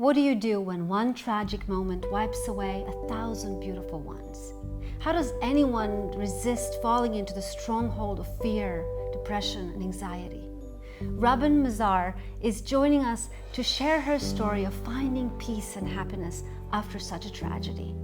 What do you do when one tragic moment wipes away 1,000 beautiful ones? How does anyone resist falling into the stronghold of fear, depression, and anxiety? Robin Mizaur is joining us to share her story of finding peace and happiness after such a tragedy.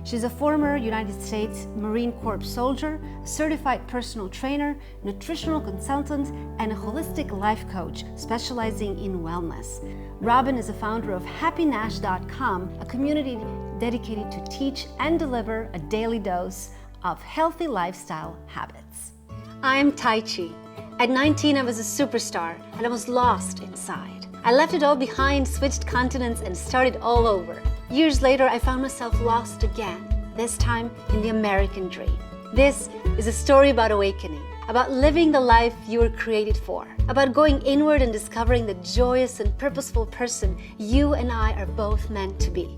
She's a former United States Marine Corps soldier, a certified personal trainer, nutritional consultant, and a holistic life coach specializing in wellness. Robin is a founder of happynash.com, a community dedicated to teach and deliver a daily dose of healthy lifestyle habits. I'm Tajci. At 19, I was a superstar and I was lost inside. I left it all behind, switched continents, and started all over. Years later, I found myself lost again, this time in the American dream. This is a story about awakening, about living the life you were created for, about going inward and discovering the joyous and purposeful person you and I are both meant to be.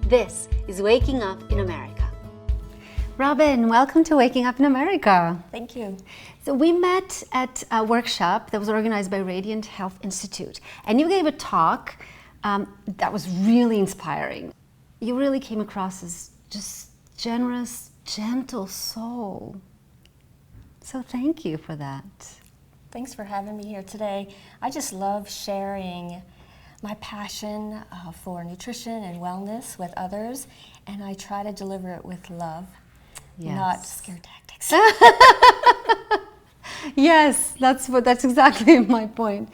This is Waking Up in America. Robin, welcome to Waking Up in America. Thank you. So we met at a workshop that was organized by Radiant Health Institute, and you gave a talk that was really inspiring. You really came across as just generous, gentle soul. So thank you for that. Thanks for having me here today. I just love sharing my passion for nutrition and wellness with others, and I try to deliver it with love, not scare tactics. Yes, that's exactly my point.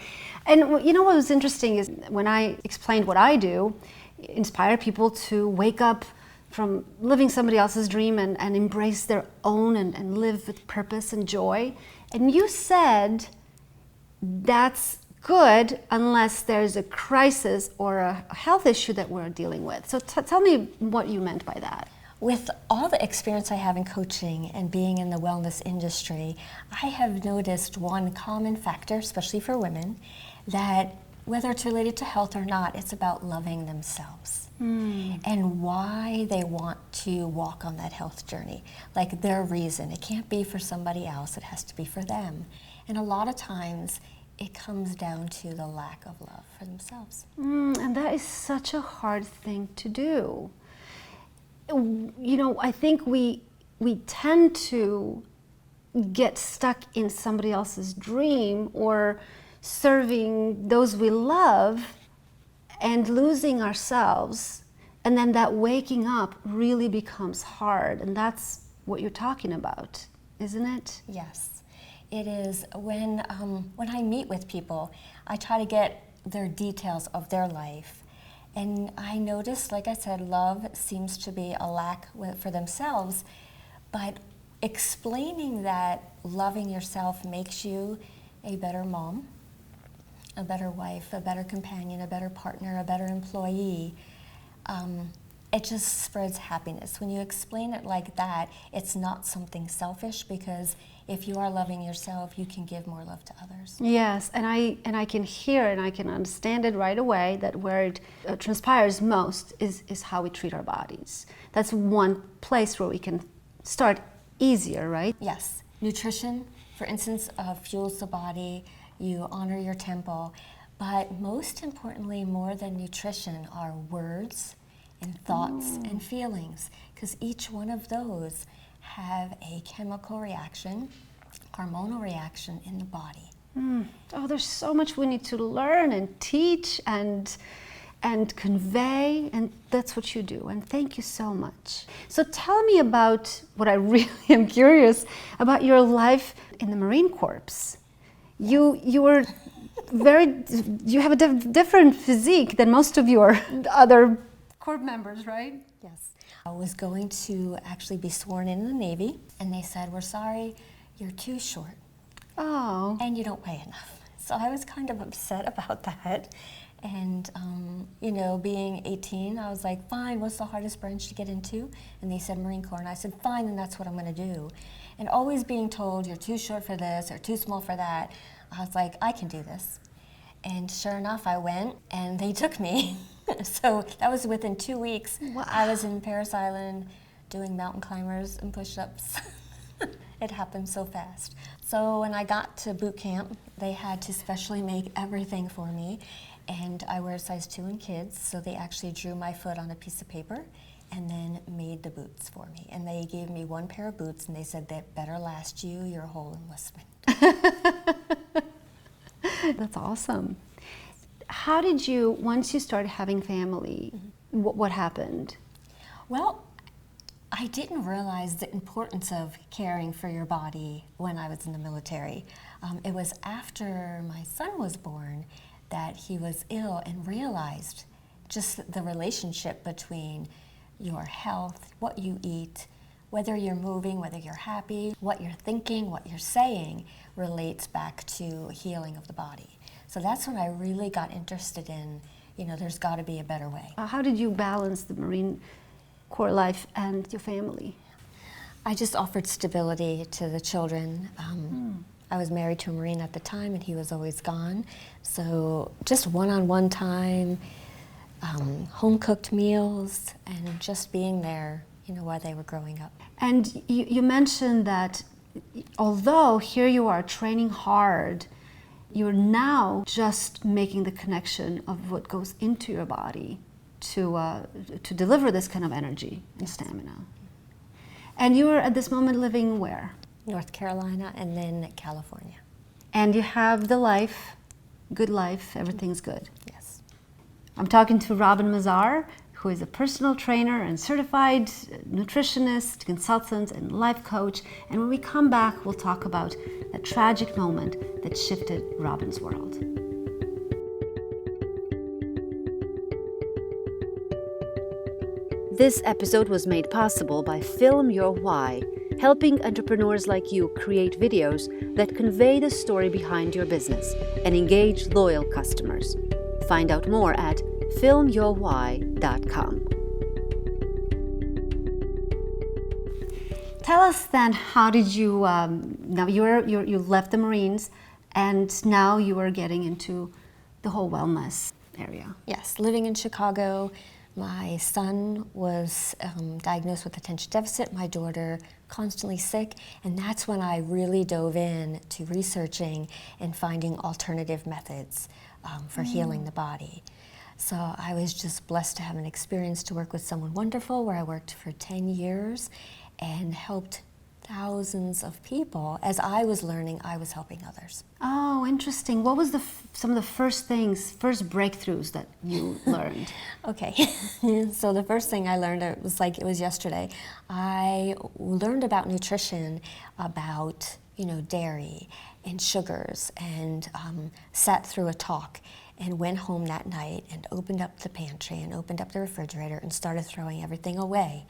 And you know what was interesting is when I explained what I do, inspire people to wake up from living somebody else's dream and embrace their own and live with purpose and joy. And you said that's good unless there's a crisis or a health issue that we're dealing with. So tell me what you meant by that. With all the experience I have in coaching and being in the wellness industry, I have noticed one common factor, especially for women, that whether it's related to health or not, it's about loving themselves and why they want to walk on that health journey, like their reason. It can't be for somebody else, it has to be for them. And a lot of times it comes down to the lack of love for themselves. And that is such a hard thing to do. You know, I think we tend to get stuck in somebody else's dream or serving those we love and losing ourselves, and then that waking up really becomes hard, and that's what you're talking about, isn't it? Yes, it is. When I meet with people, I try to get their details of their life, and I notice, like I said, love seems to be a lack for themselves, but explaining that loving yourself makes you a better mom, a better wife, a better companion, a better partner, a better employee, it just spreads happiness. When you explain it like that, it's not something selfish, because if you are loving yourself, you can give more love to others. Yes, and I can hear and I can understand it right away that where it transpires most is how we treat our bodies. That's one place where we can start easier, right? Yes. Nutrition, for instance, fuels the body. You honor your temple. But most importantly, more than nutrition, are words and thoughts and feelings, because each one of those have a chemical reaction, hormonal reaction in the body. Oh, there's so much we need to learn and teach and convey, and that's what you do, and thank you so much. So tell me about what I really am curious about, your life in the Marine Corps. You were you have a different physique than most of your other Corps members, right? Yes. I was going to actually be sworn in the Navy, and they said, "We're sorry, you're too short. Oh. And you don't weigh enough." So I was kind of upset about that. And, you know, being 18, I was like, fine, what's the hardest branch to get into? And they said Marine Corps, and I said, fine, then that's what I'm going to do. And always being told, you're too short for this or too small for that, I was like, I can do this. And sure enough, I went, and they took me. So that was within 2 weeks. Wow. I was in Paris Island doing mountain climbers and push-ups. It happened so fast. So when I got to boot camp, they had to specially make everything for me. And I wear a size 2 in kids, so they actually drew my foot on a piece of paper and then made the boots for me. And they gave me one pair of boots, and they said, that better last you your whole enlistment. That's awesome. How did you, once you started having family, what happened? Well, I didn't realize the importance of caring for your body when I was in the military. It was after my son was born that he was ill and realized just the relationship between your health, what you eat, whether you're moving, whether you're happy, what you're thinking, what you're saying relates back to healing of the body. So that's when I really got interested in, there's got to be a better way. How did you balance the Marine Corps life and your family? I just offered stability to the children. I was married to a Marine at the time, and he was always gone. So just one-on-one time, home-cooked meals, and just being there, while they were growing up. And you mentioned that although here you are training hard, you're now just making the connection of what goes into your body to deliver this kind of energy and stamina. And you are at this moment living where? North Carolina and then California. And you have the life, good life, everything's good. Yes. I'm talking to Robin Mizaur, who is a personal trainer and certified nutritionist, consultant, and life coach. And when we come back, we'll talk about that tragic moment that shifted Robin's world. This episode was made possible by Film Your Why, helping entrepreneurs like you create videos that convey the story behind your business and engage loyal customers. Find out more at filmyourwhy.com. Tell us then, how did you, now you left the Marines and now you are getting into the whole wellness area. Yes, living in Chicago, my son was diagnosed with attention deficit, my daughter constantly sick, and that's when I really dove in to researching and finding alternative methods for healing the body. So I was just blessed to have an experience to work with someone wonderful where I worked for 10 years and helped thousands of people. As I was learning, I was helping others. Oh, interesting. What was some of the first breakthroughs that you learned? Okay, so the first thing I learned, it was yesterday. I learned about nutrition, about dairy and sugars, and sat through a talk and went home that night and opened up the pantry and opened up the refrigerator and started throwing everything away.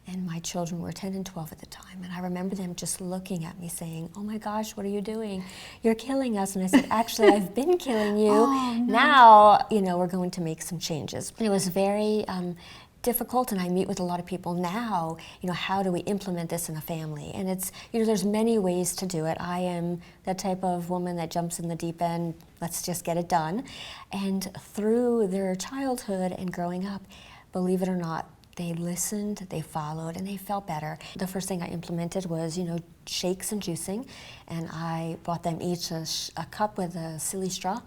And my children were 10 and 12 at the time, and I remember them just looking at me saying, "Oh my gosh, what are you doing? You're killing us." And I said, "Actually, I've been killing you. Oh, no. Now, we're going to make some changes." And it was very difficult, and I meet with a lot of people now, how do we implement this in a family? And it's, there's many ways to do it. I am the type of woman that jumps in the deep end, let's just get it done. And through their childhood and growing up, believe it or not, they listened, they followed, and they felt better. The first thing I implemented was, shakes and juicing, and I bought them each a cup with a silly straw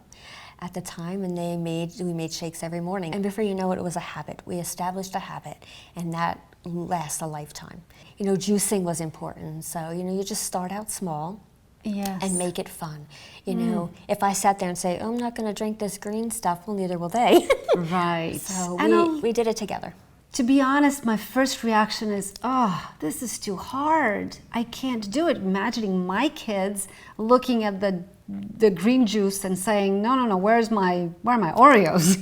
at the time, and we made shakes every morning. And before you know it, it was a habit. We established a habit, and that lasts a lifetime. Juicing was important, so, you just start out small. Yes. And make it fun. If I sat there and say, "Oh, I'm not going to drink this green stuff," well, neither will they. Right. So we did it together. To be honest, my first reaction is, oh, this is too hard. I can't do it. Imagining my kids looking at the green juice and saying, no, where are my Oreos,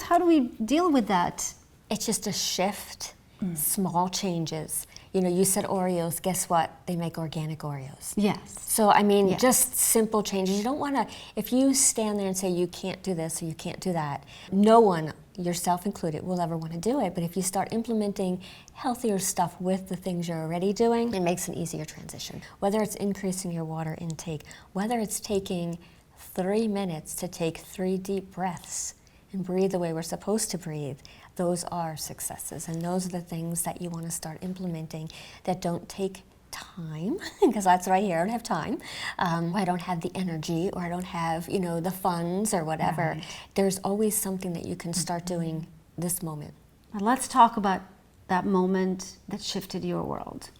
How do we deal with that? It's just a shift, small changes. You said Oreos, guess what? They make organic Oreos. Yes. So, just simple changes. You don't want to, if you stand there and say you can't do this or you can't do that, no one, yourself included, will ever want to do it. But if you start implementing healthier stuff with the things you're already doing, it makes an easier transition. Whether it's increasing your water intake, whether it's taking 3 minutes to take 3 deep breaths and breathe the way we're supposed to breathe, those are successes. And those are the things that you want to start implementing that don't take time, because that's what I hear, I don't have time, I don't have the energy, or I don't have, the funds or whatever. Right. There's always something that you can start doing this moment. Now let's talk about that moment that shifted your world.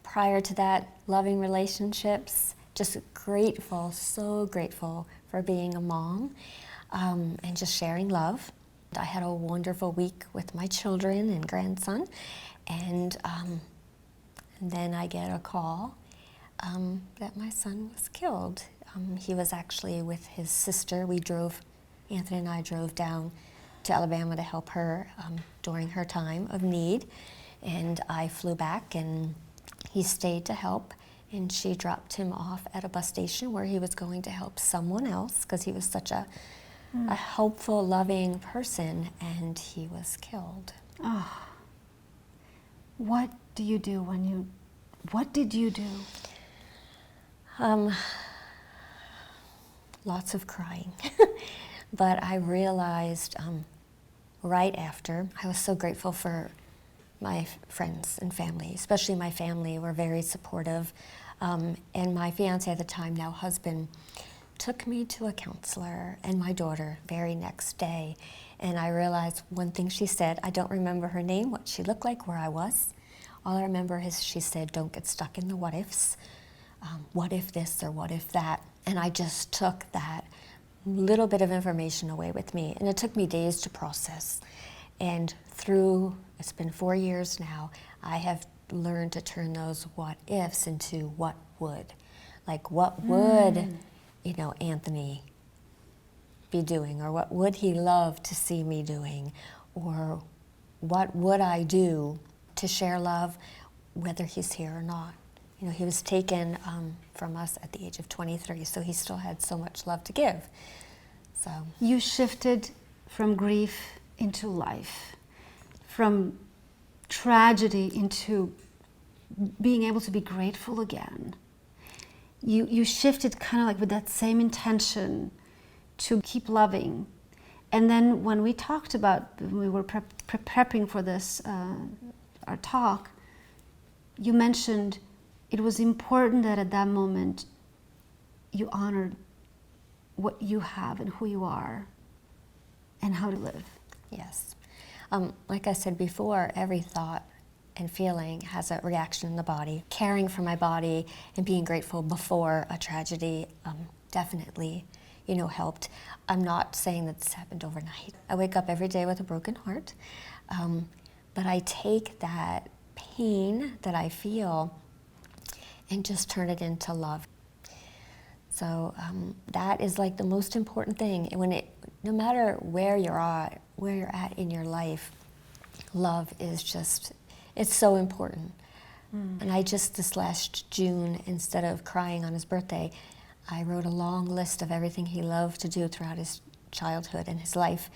Prior to that, loving relationships, just grateful, so grateful for being a mom, and just sharing love. I had a wonderful week with my children and grandson, and then I get a call that my son was killed. He was actually with his sister. Anthony and I drove down to Alabama to help her during her time of need, and I flew back, and he stayed to help, and she dropped him off at a bus station where he was going to help someone else, because he was such a helpful, loving person, and he was killed. Oh. What did you do? Lots of crying. But I realized right after, I was so grateful for my friends and family, especially my family were very supportive. And my fiance at the time, now husband, took me to a counselor and my daughter very next day. And I realized one thing she said, I don't remember her name, what she looked like, where I was. All I remember is she said, don't get stuck in the what ifs. What if this or what if that? And I just took that little bit of information away with me. And it took me days to process. And it's been 4 years now, I have learned to turn those what ifs into what would. Like, what would, Anthony be doing? Or what would he love to see me doing? Or what would I do to share love, whether he's here or not? He was taken from us at the age of 23, so he still had so much love to give. So you shifted from grief into life, from tragedy into being able to be grateful again. You shifted kind of like with that same intention to keep loving. And then when we talked about, when we were prepping for this, our talk, you mentioned it was important that at that moment you honored what you have and who you are and how to live. Yes. Like I said before, every thought and feeling has a reaction in the body. Caring for my body and being grateful before a tragedy definitely, helped. I'm not saying that this happened overnight. I wake up every day with a broken heart, but I take that pain that I feel and just turn it into love. So that is like the most important thing. No matter where you're at in your life, love is it's so important. And I just, this last June, instead of crying on his birthday, I wrote a long list of everything he loved to do throughout his childhood and his life,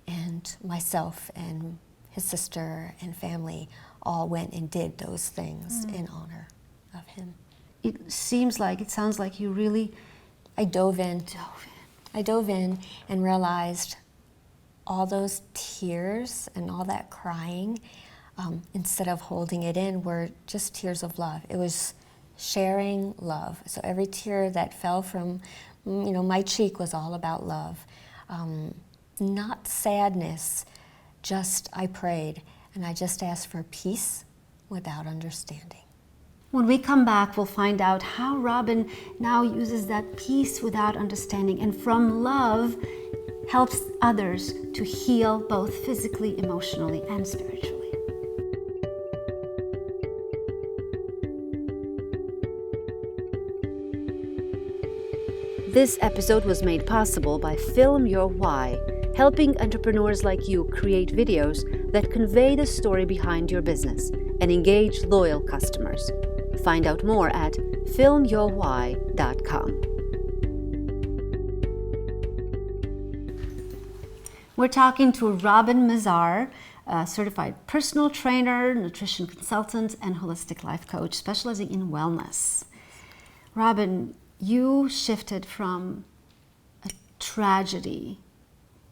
and myself and his sister and family all went and did those things in honor of him. It sounds like you really... I dove in and realized all those tears and all that crying, instead of holding it in, were just tears of love. It was sharing love. So every tear that fell from, my cheek was all about love. Not sadness, just I prayed, and I just asked for peace without understanding. When we come back, we'll find out how Robin now uses that peace without understanding, and from love helps others to heal both physically, emotionally, and spiritually. This episode was made possible by Film Your Why, helping entrepreneurs like you create videos that convey the story behind your business and engage loyal customers. Find out more at filmyourwhy.com. We're talking to Robin Mizaur, a certified personal trainer, nutrition consultant, and holistic life coach specializing in wellness. Robin, you shifted from a tragedy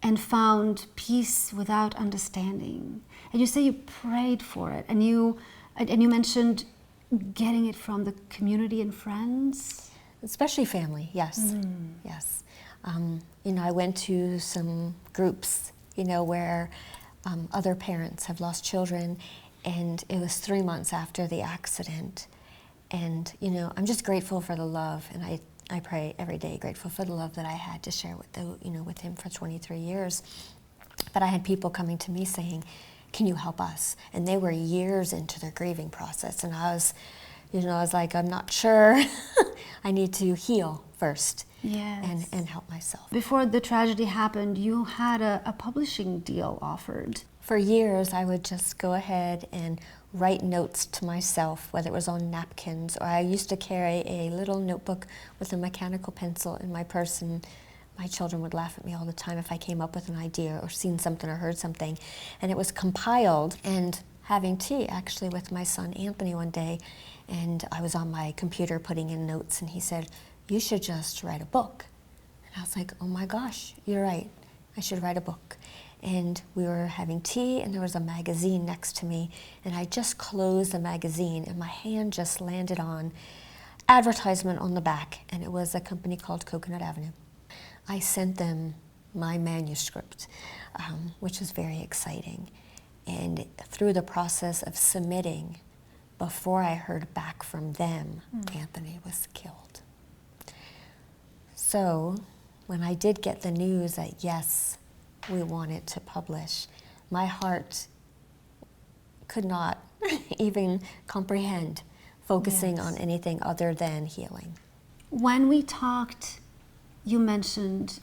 and found peace without understanding. And you say you prayed for it, and you mentioned getting it from the community and friends? Especially family, yes. Yes. I went to some groups, where other parents have lost children, and it was 3 months after the accident. And, I'm just grateful for the love, and I pray every day, grateful for the love that I had to share with him for 23 years. But I had people coming to me saying, can you help us? And they were years into their grieving process. And I was like, I'm not sure. I need to heal first. Yes. And help myself. Before the tragedy happened, you had a publishing deal offered. For years, I would just go ahead and write notes to myself, whether it was on napkins, or I used to carry a little notebook with a mechanical pencil in my purse, and my children would laugh at me all the time if I came up with an idea or seen something or heard something. And it was compiled, and having tea actually with my son Anthony one day, and I was on my computer putting in notes, and he said, you should just write a book. And I was like, oh my gosh, you're right, I should write a book. And we were having tea, and there was a magazine next to me, and I just closed the magazine, and my hand just landed on advertisement on the back, and it was a company called Coconut Avenue. I sent them my manuscript, which was very exciting. And through the process of submitting, before I heard back from them, Anthony was killed. So when I did get the news that yes, we wanted to publish, my heart could not even comprehend focusing on anything other than healing. When we talked, you mentioned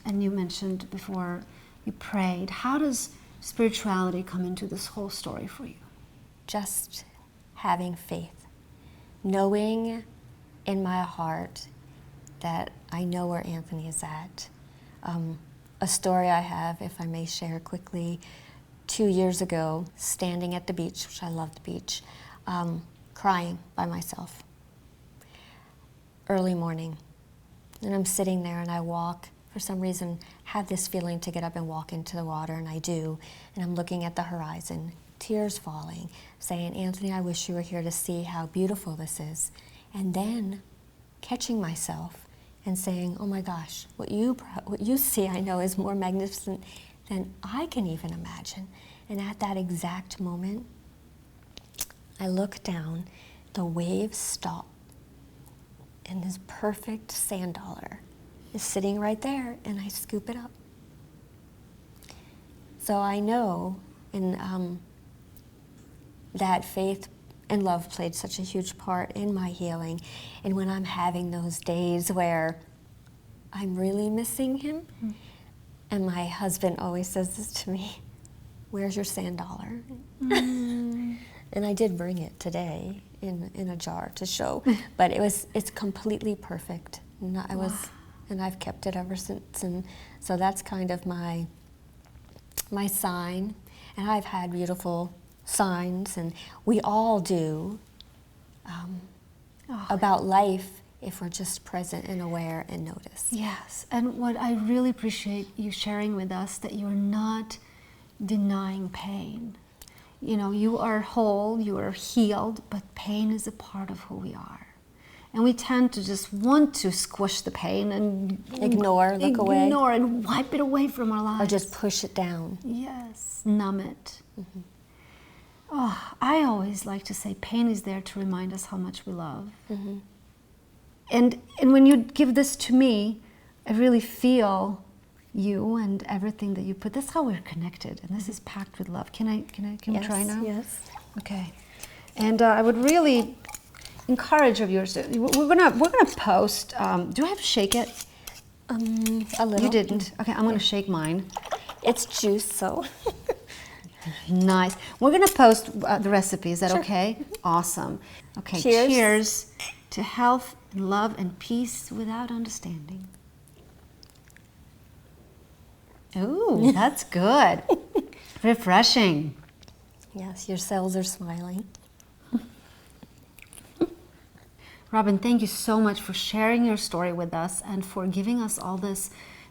before you prayed, how does spirituality come into this whole story for you? Just having faith, knowing in my heart that I know where Anthony is at. A story I have, if I may share quickly, 2 years ago, standing at the beach, which I love the beach, crying by myself. Early morning. And I'm sitting there and I walk, for some reason, have this feeling to get up and walk into the water, and I do. And I'm looking at the horizon, tears falling, saying, Anthony, I wish you were here to see how beautiful this is. And then catching myself and saying, oh my gosh, what you see, I know, is more magnificent than I can even imagine. And at that exact moment, I look down, the waves stop, and this perfect sand dollar is sitting right there, and I scoop it up. So I know that faith and love played such a huge part in my healing. And when I'm having those days where I'm really missing him, and my husband always says this to me, where's your sand dollar? And I did bring it today in a jar to show, but it's completely perfect. And and I've kept it ever since. And so that's kind of my sign. And I've had beautiful signs, and we all do, about life if we're just present and aware and notice. Yes, and what I really appreciate you sharing with us, that you're not denying pain. You are whole, you are healed, but pain is a part of who we are. And we tend to just want to squish the pain and ignore and wipe it away from our lives. Or just push it down. Yes, numb it. Oh, I always like to say pain is there to remind us how much we love. And when you give this to me, I really feel you and everything that you put. That's how we're connected, and this is packed with love. Can we try now? Yes. Okay. And I would really encourage of yours. We're gonna post. Do I have to shake it? A little. You didn't. Okay, I'm gonna shake mine. It's juice, so. Nice. We're gonna post the recipe. Is that Sure. okay? Awesome. Okay. Cheers. Cheers to health and love and peace without understanding. Ooh, that's good. Refreshing. Yes, your cells are smiling. Robin, thank you so much for sharing your story with us and for giving us all this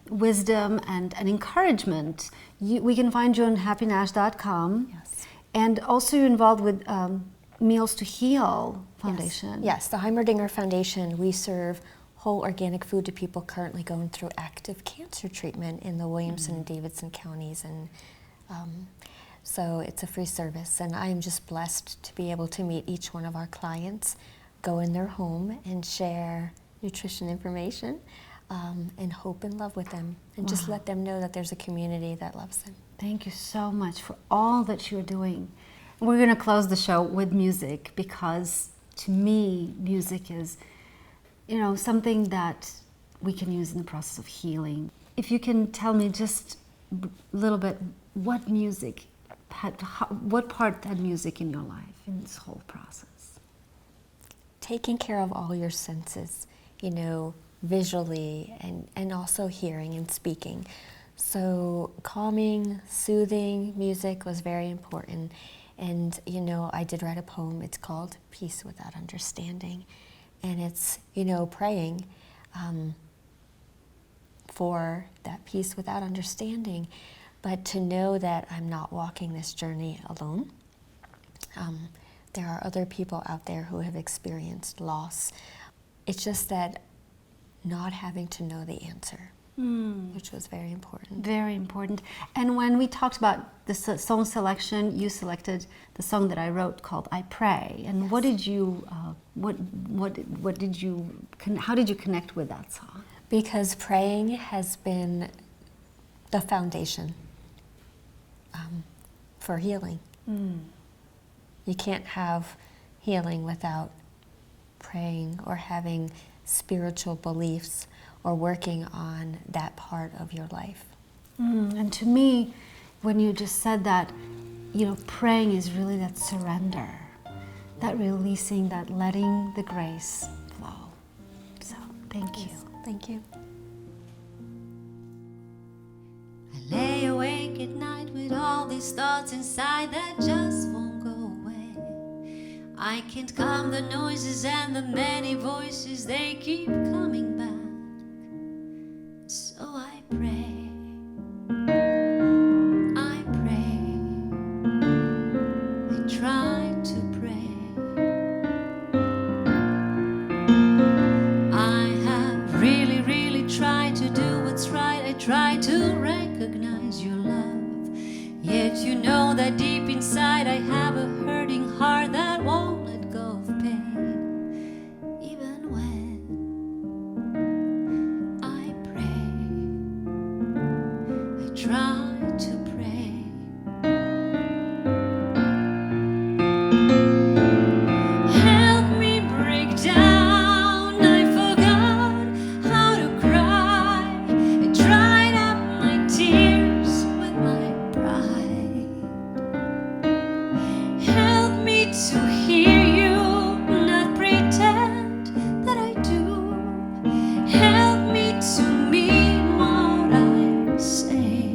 wisdom and encouragement. We can find you on happynash.com. Yes. And also you're involved with Meals to Heal Foundation. Yes, the Heimerdinger Foundation, we serve whole organic food to people currently going through active cancer treatment in the Williamson and Davidson counties. And so it's a free service. And I am just blessed to be able to meet each one of our clients, go in their home and share nutrition information and hope and love with them. And just let them know that there's a community that loves them. Thank you so much for all that you're doing. We're going to close the show with music because to me, music is, something that we can use in the process of healing. If you can tell me just a little bit what part had music in your life in this whole process? Taking care of all your senses, visually and also hearing and speaking. So calming, soothing music was very important. And, I did write a poem. It's called Peace Without Understanding. And it's, praying for that peace without understanding, but to know that I'm not walking this journey alone. There are other people out there who have experienced loss. It's just that not having to know the answer, which was very important. Very important. And when we talked about the song selection, you selected the song that I wrote called "I Pray." And what did you, how did you connect with that song? Because praying has been the foundation for healing. You can't have healing without praying or having spiritual beliefs or working on that part of your life. And to me, when you just said that, praying is really that surrender, that releasing, that letting the grace flow. So, thank you. Thank you. I lay awake at night with all these thoughts inside that just won't go away. I can't calm the noises and the many voices, they keep coming back. So I pray. I pray. I try to pray. I have really, really tried to do what's right. I try to recognize your love. Yet you know that deep inside I have a hurting heart that won't let go of pain. Even when I pray, I try to pray. Help me break down. I forgot how to cry. I dried up my tears with my pride. Help me to hear you, not pretend that I do. Help me to mean what I say.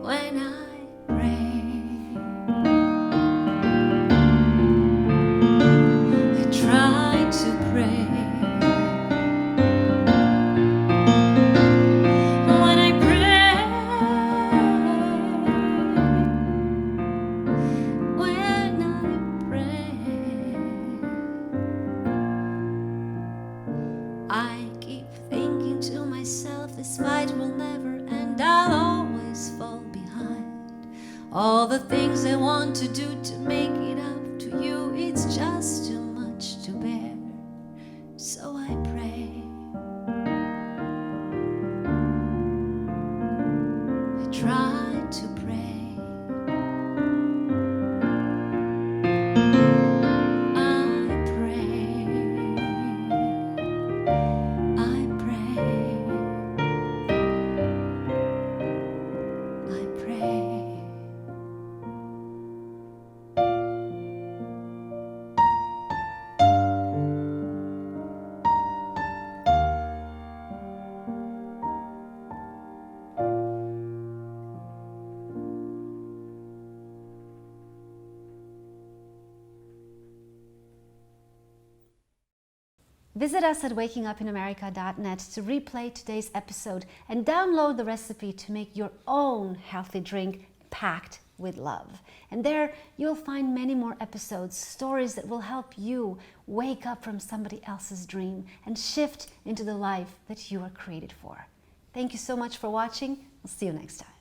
When I pray, I try to pray. When I pray, when I pray, I keep thinking to myself, this fight will never end. I'll always fall behind. All the things I want to do to make it up to you, it's just too much to bear. So I pray. I try to pray. I pray. I pray. I pray. Visit us at wakingupinamerica.net to replay today's episode and download the recipe to make your own healthy drink packed with love. And there you'll find many more episodes, stories that will help you wake up from somebody else's dream and shift into the life that you are created for. Thank you so much for watching. I'll see you next time.